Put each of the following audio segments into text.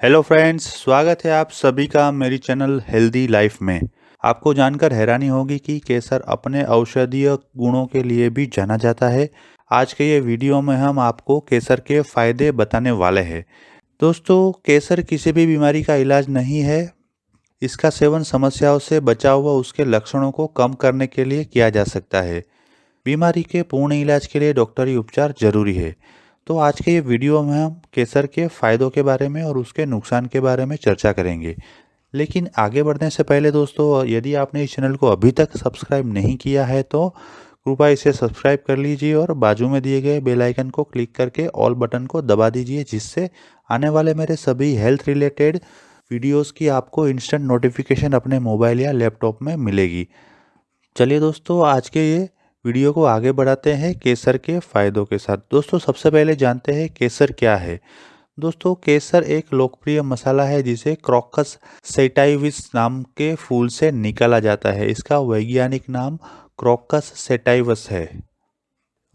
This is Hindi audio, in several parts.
हेलो फ्रेंड्स, स्वागत है आप सभी का मेरी चैनल हेल्दी लाइफ में। आपको जानकर हैरानी होगी कि केसर अपने औषधीय गुणों के लिए भी जाना जाता है। आज के ये वीडियो में हम आपको केसर के फायदे बताने वाले हैं। दोस्तों, केसर किसी भी बीमारी का इलाज नहीं है। इसका सेवन समस्याओं से बचाव व उसके लक्षणों को कम करने के लिए किया जा सकता है। बीमारी के पूर्ण इलाज के लिए डॉक्टरी उपचार जरूरी है। तो आज के ये वीडियो में हम केसर के फायदों के बारे में और उसके नुकसान के बारे में चर्चा करेंगे। लेकिन आगे बढ़ने से पहले दोस्तों, यदि आपने इस चैनल को अभी तक सब्सक्राइब नहीं किया है तो कृपया इसे सब्सक्राइब कर लीजिए और बाजू में दिए गए बेल आइकन को क्लिक करके ऑल बटन को दबा दीजिए, जिससे आने वाले मेरे सभी हेल्थ रिलेटेड वीडियोस की आपको इंस्टेंट नोटिफिकेशन अपने मोबाइल या लैपटॉप में मिलेगी। चलिए दोस्तों, आज के ये वीडियो को आगे बढ़ाते हैं केसर के फायदों के साथ। दोस्तों, सबसे पहले जानते हैं केसर क्या है। दोस्तों, केसर एक लोकप्रिय मसाला है जिसे क्रॉकस सेटाइविस नाम के फूल से निकाला जाता है। इसका वैज्ञानिक नाम क्रॉकस सेटाइवस है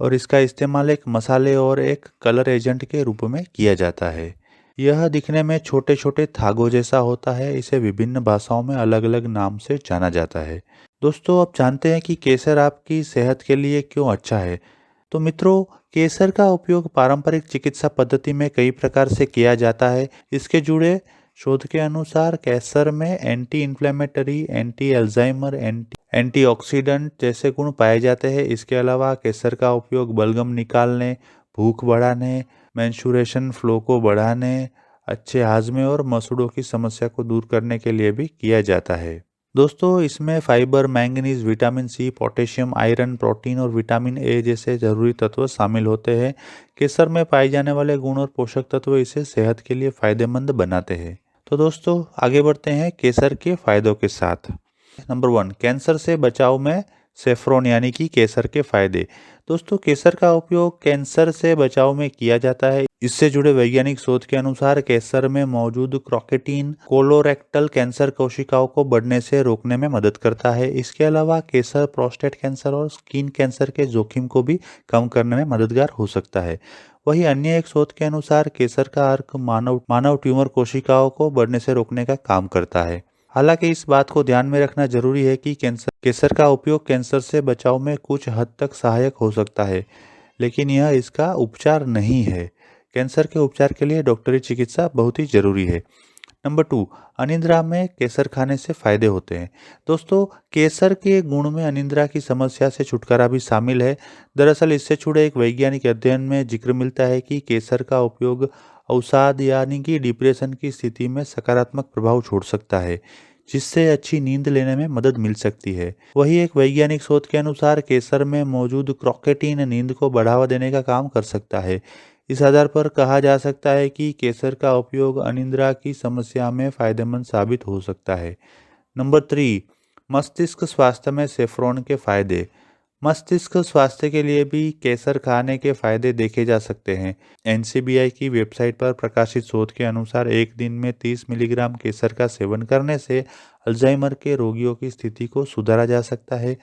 और इसका इस्तेमाल एक मसाले और एक कलर एजेंट के रूप में किया जाता है। यह दिखने में छोटे छोटे धागों जैसा होता है। इसे विभिन्न भाषाओं में अलग अलग नाम से जाना जाता है। दोस्तों, अब जानते हैं कि केसर आपकी सेहत के लिए क्यों अच्छा है। तो मित्रों, केसर का उपयोग पारंपरिक चिकित्सा पद्धति में कई प्रकार से किया जाता है। इसके जुड़े शोध के अनुसार केसर में anti inflammatory, anti Alzheimer, antioxidant जैसे गुण पाए जाते हैं। इसके अलावा केसर का उपयोग बलगम निकालने, भूख बढ़ाने, मेंस्ट्रुएशन फ्लो को बढ़ाने, अच्छे हाजमे और मसूड़ों की समस्या को दूर करने के लिए भी किया जाता है। दोस्तों, इसमें fibre, manganese, vitamin C, potassium, iron, protein और विटामिन ए जैसे जरूरी तत्व शामिल होते हैं। केसर में पाए जाने वाले गुण और पोषक तत्व इसे सेहत के लिए फायदेमंद बनाते हैं। तो दोस्तों, आगे बढ़ते हैं केसर के फायदों के साथ। नंबर 1, कैंसर से बचाव में सेफ्रॉन यानी कि केसर के फायदे। दोस्तों, केसर का उपयोग कैंसर से बचाव में किया जाता है। इससे जुड़े वैज्ञानिक शोध के अनुसार केसर में मौजूद क्रोकेटिन कोलोरेक्टल कैंसर कोशिकाओं को बढ़ने से रोकने में मदद करता है। इसके अलावा केसर प्रोस्टेट कैंसर और स्किन कैंसर के जोखिम को भी कम करने में मददगार हो सकता है। वहीं अन्य एक शोध के अनुसार केसर का अर्क मानव ट्यूमर कोशिकाओं को बढ़ने से रोकने का काम करता है। हालांकि इस बात को ध्यान में रखना जरूरी है कि केसर का उपयोग कैंसर से बचाव में कुछ हद तक सहायक हो सकता है, लेकिन यह इसका उपचार नहीं है। कैंसर के उपचार के लिए डॉक्टरी चिकित्सा बहुत ही जरूरी है। नंबर 2, अनिद्रा में केसर खाने से फायदे होते हैं। दोस्तों, केसर के गुण में अनिद्रा की समस्या से छुटकारा भी शामिल है। दरअसल इससे जुड़े एक वैज्ञानिक अध्ययन में जिक्र मिलता है कि केसर का उपयोग अवसाद यानी कि डिप्रेशन की स्थिति में सकारात्मक प्रभाव छोड़ सकता है, जिससे अच्छी नींद लेने में मदद मिल सकती है। वही एक वैज्ञानिक शोध के अनुसार केसर में मौजूद क्रोकेटिन नींद को बढ़ावा देने का काम कर सकता है। इस आधार पर कहा जा सकता है कि केसर का उपयोग अनिद्रा की समस्या में फायदेमंद साबित हो सकता है। नंबर 3, मस्तिष्क स्वास्थ्य में सेफ्रॉन के फायदे। मस्तिष्क स्वास्थ्य के लिए भी केसर खाने के फायदे देखे जा सकते हैं। एनसीबीआई की वेबसाइट पर प्रकाशित शोध के अनुसार एक दिन में 30 मिलीग्राम केसर का सेवन करने से अल्जाइमर के रोगियों की स्थिति को सुधारा जा सकता है।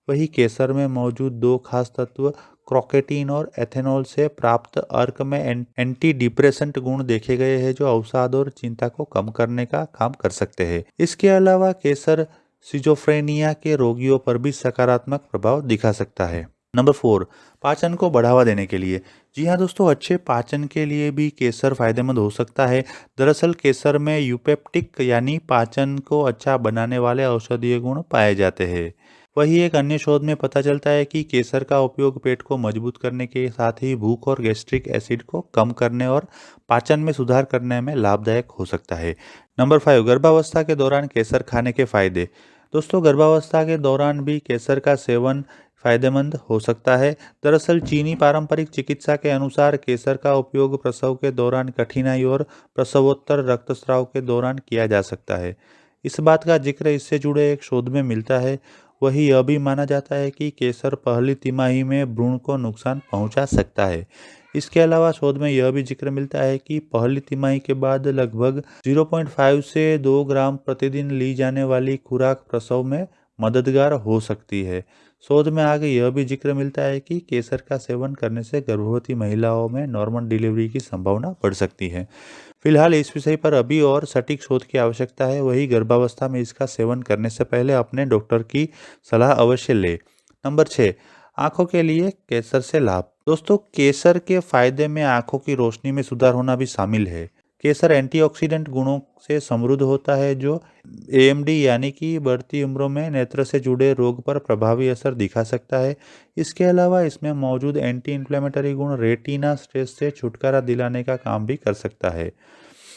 वही केसर में मौजूद दो खास तत्व क्रोकेटिन और एथेनॉल से प्राप्त अर्क में एंटी डिप्रेसेंट गुण देखे गए हैं, जो अवसाद और चिंता को कम करने का काम कर सकते हैं। इसके अलावा केसर सिजोफ्रेनिया के रोगियों पर भी सकारात्मक प्रभाव दिखा सकता है। नंबर 4, पाचन को बढ़ावा देने के लिए। जी हाँ दोस्तों, अच्छे पाचन के लिए भी केसर फायदेमंद हो सकता है। दरअसल केसर में यूपेप्टिक यानी पाचन को अच्छा बनाने वाले औषधीय गुण पाए जाते हैं। वही एक अन्य शोध में पता चलता है कि केसर का उपयोग पेट को मजबूत करने के साथ ही भूख और गैस्ट्रिक एसिड को कम करने और पाचन में सुधार करने में लाभदायक हो सकता है। नंबर 5, गर्भावस्था के दौरान केसर खाने के फायदे। दोस्तों, गर्भावस्था के दौरान भी केसर का सेवन फायदेमंद हो सकता है। दरअसल चीनी पारंपरिक चिकित्सा के अनुसार केसर का उपयोग प्रसव के दौरान कठिनाई और प्रसवोत्तर रक्तस्राव के दौरान किया जा सकता है। इस बात का जिक्र इससे जुड़े एक शोध में मिलता है। वही यह भी माना जाता है कि केसर पहली तिमाही में भ्रूण को नुकसान पहुंचा सकता है। इसके अलावा शोध में यह भी जिक्र मिलता है कि पहली तिमाही के बाद लगभग 0.5 से 2 ग्राम प्रतिदिन ली जाने वाली खुराक प्रसव में मददगार हो सकती है। शोध में आगे यह भी जिक्र मिलता है कि केसर का सेवन करने से गर्भवती महिलाओं में नॉर्मल डिलीवरी की संभावना बढ़ सकती है। फिलहाल इस विषय पर अभी और सटीक शोध की आवश्यकता है, वही गर्भावस्था में इसका सेवन करने से पहले अपने डॉक्टर की सलाह अवश्य ले। नंबर 6, आंखों के लिए केसर से लाभ। दोस्तों, केसर के फायदे में आंखों की रोशनी में सुधार होना भी शामिल है। केसर एंटीऑक्सीडेंट गुणों से समृद्ध होता है जो एएमडी यानी कि बढ़ती उम्रों में नेत्र से जुड़े रोग पर प्रभावी असर दिखा सकता है। इसके अलावा इसमें मौजूद एंटी इन्फ्लेमेटरी गुण रेटिना स्ट्रेस से छुटकारा दिलाने का काम भी कर सकता है।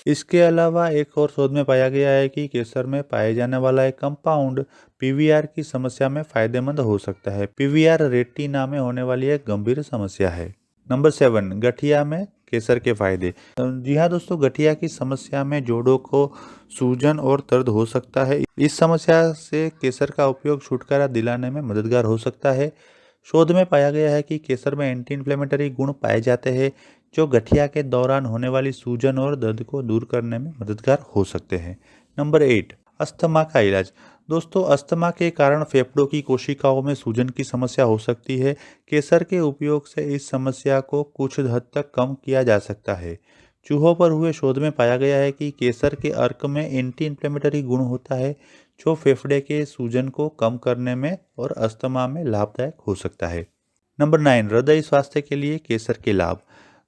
इसके अलावा एक और शोध में पाया गया है कि केसर में पाए जाने वाला एक कंपाउंड पीवीआर की समस्या में फायदेमंद हो सकता है। पीवीआर रेटिना में होने वाली एक गंभीर समस्या है। नंबर 7, गठिया में केसर के फायदे। जी हाँ दोस्तों, गठिया की समस्या में जोड़ों को सूजन और दर्द हो सकता है। इस समस्या से केसर का उपयोग छुटकारा दिलाने में मददगार हो सकता है। शोध में पाया गया है कि केसर में एंटी इन्फ्लेमेटरी गुण पाए जाते हैं जो गठिया के दौरान होने वाली सूजन और दर्द को दूर करने में मददगार हो सकते हैं। नंबर 8, अस्थमा का इलाज। दोस्तों, अस्थमा के कारण फेफड़ों की कोशिकाओं में सूजन की समस्या हो सकती है। केसर के उपयोग से इस समस्या को कुछ हद तक कम किया जा सकता है। चूहों पर हुए शोध में पाया गया है कि केसर के अर्क में एंटी इन्फ्लेमेटरी गुण होता है जो फेफड़े के सूजन को कम करने में और अस्थमा में लाभदायक हो सकता है। नंबर 9, हृदय स्वास्थ्य के लिए केसर के लाभ।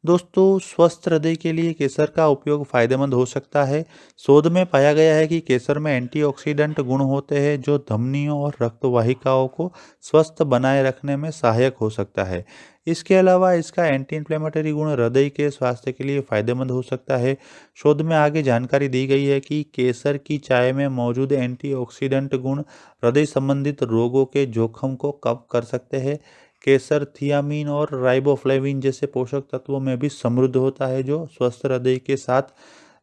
दोस्तों, स्वस्थ हृदय के लिए केसर का उपयोग फायदेमंद हो सकता है। शोध में पाया गया है कि केसर में एंटीऑक्सीडेंट गुण होते हैं जो धमनियों और रक्त वाहिकाओं को स्वस्थ बनाए रखने में सहायक हो सकता है। इसके अलावा इसका एंटी इन्फ्लेमेटरी गुण हृदय के स्वास्थ्य के लिए फायदेमंद हो सकता है। शोध में आगे जानकारी दी गई है कि केसर की चाय में मौजूद एंटीऑक्सीडेंट गुण हृदय संबंधित रोगों के जोखिम को कम कर सकते हैं। केसर थियामीन और राइबोफ्लेविन जैसे पोषक तत्वों में भी समृद्ध होता है जो स्वस्थ हृदय के साथ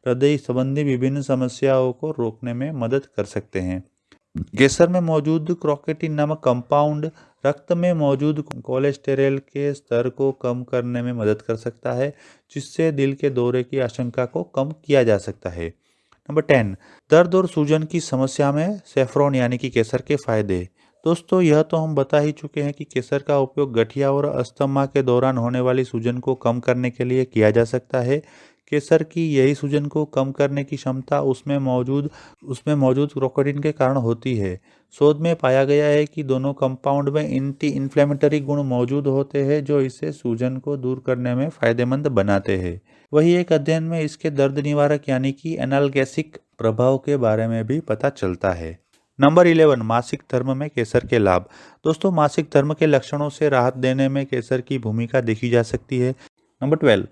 हृदय संबंधी विभिन्न समस्याओं को रोकने में मदद कर सकते हैं। केसर में मौजूद क्रोकेटिन नामक कंपाउंड रक्त में मौजूद कोलेस्टेरॉल के स्तर को कम करने में मदद कर सकता है जिससे दिल के दौरे की आशंका को कम किया जा सकता है। नंबर 10, दर्द और सूजन की समस्या में सेफ्रॉन यानी कि केसर के फायदे। दोस्तों, यह तो हम बता ही चुके हैं कि केसर का उपयोग गठिया और अस्थमा के दौरान होने वाली सूजन को कम करने के लिए किया जा सकता है। केसर की यही सूजन को कम करने की क्षमता उसमें मौजूद क्रोकोटिन के कारण होती है। शोध में पाया गया है कि दोनों कंपाउंड में एंटी इन्फ्लेमेटरी गुण मौजूद होते हैं जो इसे सूजन को दूर करने में फायदेमंद बनाते हैं। वही एक अध्ययन में इसके दर्द निवारक यानी कि एनाल्गेसिक प्रभाव के बारे में भी पता चलता है। नंबर 11, मासिक धर्म में केसर के लाभ। दोस्तों, मासिक धर्म के लक्षणों से राहत देने में केसर की भूमिका देखी जा सकती है। नंबर 12,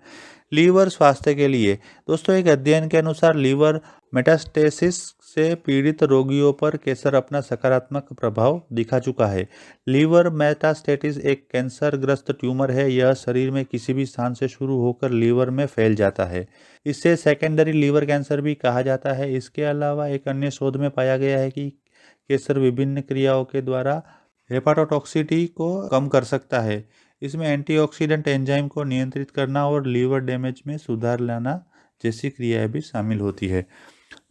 लीवर स्वास्थ्य के लिए। दोस्तों, एक अध्ययन के अनुसार लीवर मेटास्टेसिस से पीड़ित रोगियों पर केसर अपना सकारात्मक प्रभाव दिखा चुका है। लीवर मेटास्टेसिस एक कैंसरग्रस्त ट्यूमर है। यह शरीर में किसी भी स्थान से शुरू होकर लीवर में फैल जाता है। इसे सेकेंडरी लीवर कैंसर भी कहा जाता है। इसके अलावा एक अन्य शोध में पाया गया है कि केसर विभिन्न क्रियाओं के द्वारा हेपाटोटॉक्सिसिटी को कम कर सकता है। इसमें एंटीऑक्सीडेंट एंजाइम को नियंत्रित करना और लीवर डैमेज में सुधार लाना जैसी क्रियाएं भी शामिल होती है।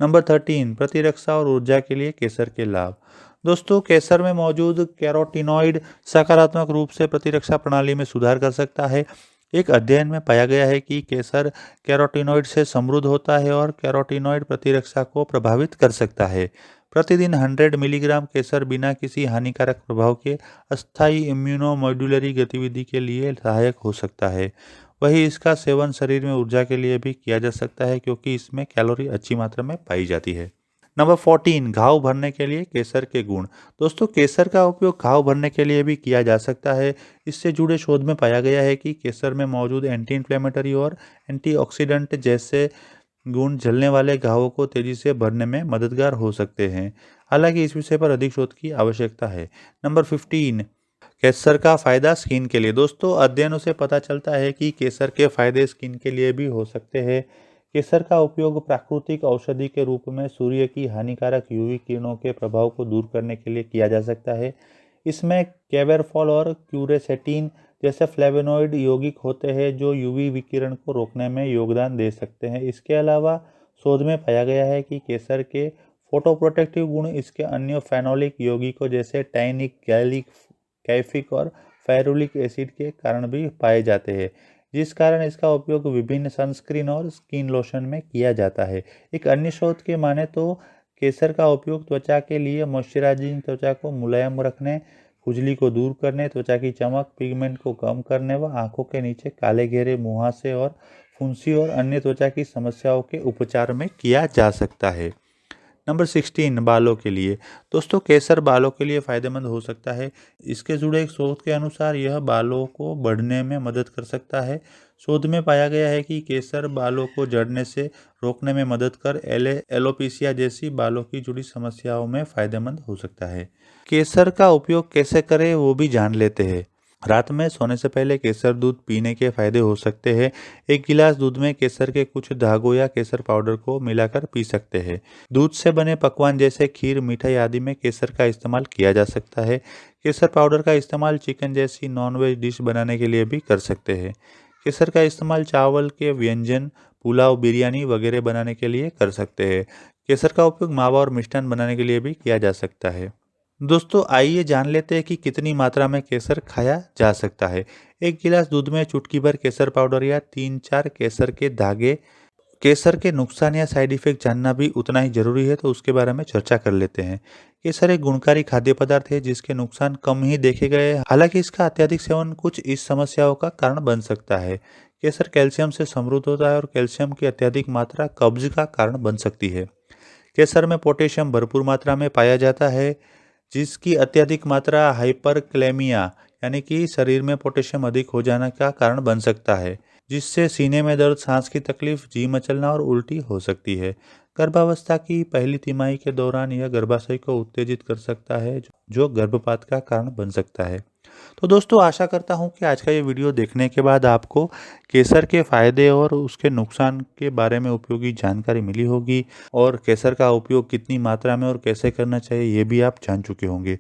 नंबर 13, प्रतिरक्षा और ऊर्जा के लिए केसर के लाभ। दोस्तों, केसर में मौजूद कैरोटीनॉइड सकारात्मक रूप से प्रतिरक्षा प्रणाली में सुधार कर सकता है। एक अध्ययन में पाया गया है कि केसर कैरोटीनॉइड से समृद्ध होता है और कैरोटीनॉइड प्रतिरक्षा को प्रभावित कर सकता है। प्रतिदिन 100 मिलीग्राम केसर बिना किसी हानिकारक प्रभाव के अस्थायी इम्यूनोमॉड्यूलरी गतिविधि के लिए सहायक हो सकता है। वही इसका सेवन शरीर में ऊर्जा के लिए भी किया जा सकता है क्योंकि इसमें कैलोरी अच्छी मात्रा में पाई जाती है। नंबर 14, घाव भरने के लिए केसर के गुण। दोस्तों, केसर का उपयोग घाव भरने के लिए भी किया जा सकता है। इससे जुड़े शोध में पाया गया है कि केसर में मौजूद एंटी इन्फ्लेमेटरी और एंटीऑक्सीडेंट जैसे गुण जलने वाले घावों को तेजी से भरने में मददगार हो सकते हैं। हालांकि इस विषय पर अधिक शोध की आवश्यकता है। नंबर 15, केसर का फायदा स्किन के लिए। दोस्तों, अध्ययनों से पता चलता है कि केसर के फायदे स्किन के लिए भी हो सकते हैं। केसर का उपयोग प्राकृतिक औषधि के रूप में सूर्य की हानिकारक यूवी किरणों के प्रभाव को दूर करने के लिए किया जा सकता है। इसमें कैबेरफॉल और क्यूरेसेटिन जैसे फ्लेवोनॉइड यौगिक होते हैं जो यूवी विकिरण को रोकने में योगदान दे सकते हैं। इसके अलावा शोध में पाया गया है कि केसर के फोटो प्रोटेक्टिव गुण इसके अन्य फेनोलिक यौगिकों जैसे टैनिक, गैलिक, कैफिक और फेरुलिक एसिड के कारण भी पाए जाते हैं, जिस कारण इसका उपयोग विभिन्न सनस्क्रीन और स्किन लोशन में किया जाता है। एक अन्य शोध के माने तो केसर का उपयोग त्वचा के लिए मॉइस्चराइजिंग, त्वचा को मुलायम रखने, खुजली को दूर करने, त्वचा की चमक, पिगमेंट को कम करने व आंखों के नीचे काले घेरे, मुहासे और फुंसी और अन्य त्वचा की समस्याओं के उपचार में किया जा सकता है। नंबर 16, बालों के लिए। दोस्तों, केसर बालों के लिए फायदेमंद हो सकता है। इसके जुड़े एक शोध के अनुसार यह बालों को बढ़ने में मदद कर सकता है। शोध में पाया गया है कि केसर बालों को झड़ने से रोकने में मदद कर एलोपेशिया जैसी बालों की जुड़ी समस्याओं में फायदेमंद हो सकता है। केसर का उपयोग कैसे करें वो भी जान लेते हैं। रात में सोने से पहले केसर दूध पीने के फायदे हो सकते हैं। एक गिलास दूध में केसर के कुछ धागों या केसर पाउडर को मिलाकर पी सकते हैं। दूध से बने पकवान जैसे खीर, मिठाई आदि में केसर का इस्तेमाल किया जा सकता है। केसर पाउडर का इस्तेमाल चिकन जैसी नॉनवेज डिश बनाने के लिए भी कर सकते हैं। केसर का इस्तेमाल चावल के व्यंजन, पुलाव, बिरयानी वगैरह बनाने के लिए कर सकते हैं। केसर का उपयोग मावा और मिष्ठान बनाने के लिए भी किया जा सकता है। दोस्तों, आइए जान लेते हैं कि कितनी मात्रा में केसर खाया जा सकता है। एक गिलास दूध में चुटकी भर केसर पाउडर या 3-4 केसर के धागे। केसर के नुकसान या साइड इफेक्ट जानना भी उतना ही जरूरी है, तो उसके बारे में चर्चा कर लेते हैं। केसर एक गुणकारी खाद्य पदार्थ है जिसके नुकसान कम ही देखे गए हैं। हालांकि इसका अत्यधिक सेवन कुछ इस समस्याओं का कारण बन सकता है। केसर कैल्शियम से समृद्ध होता है और कैल्शियम की अत्यधिक मात्रा कब्ज का कारण बन सकती है। केसर में पोटेशियम भरपूर मात्रा में पाया जाता है, जिसकी अत्यधिक मात्रा हाइपरकैलेमिया यानी कि शरीर में पोटेशियम अधिक हो जाने का कारण बन सकता है, जिससे सीने में दर्द, सांस की तकलीफ, जी मचलना और उल्टी हो सकती है। गर्भावस्था की पहली तिमाही के दौरान यह गर्भाशय को उत्तेजित कर सकता है, जो गर्भपात का कारण बन सकता है। तो दोस्तों, आशा करता हूँ कि आज का ये वीडियो देखने के बाद आपको केसर के फायदे और उसके नुकसान के बारे में उपयोगी जानकारी मिली होगी, और केसर का उपयोग कितनी मात्रा में और कैसे करना चाहिए ये भी आप जान चुके होंगे।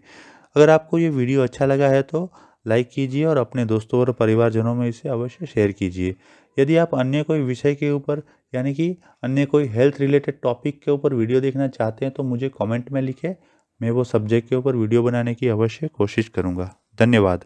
अगर आपको ये वीडियो अच्छा लगा है तो लाइक कीजिए और अपने दोस्तों और परिवारजनों में इसे अवश्य शेयर कीजिए। यदि आप अन्य कोई विषय के ऊपर यानी कि अन्य कोई हेल्थ रिलेटेड टॉपिक के ऊपर वीडियो देखना चाहते हैं तो मुझे कमेंट में लिखें। मैं वो सब्जेक्ट के ऊपर वीडियो बनाने की अवश्य कोशिश करूँगा। धन्यवाद।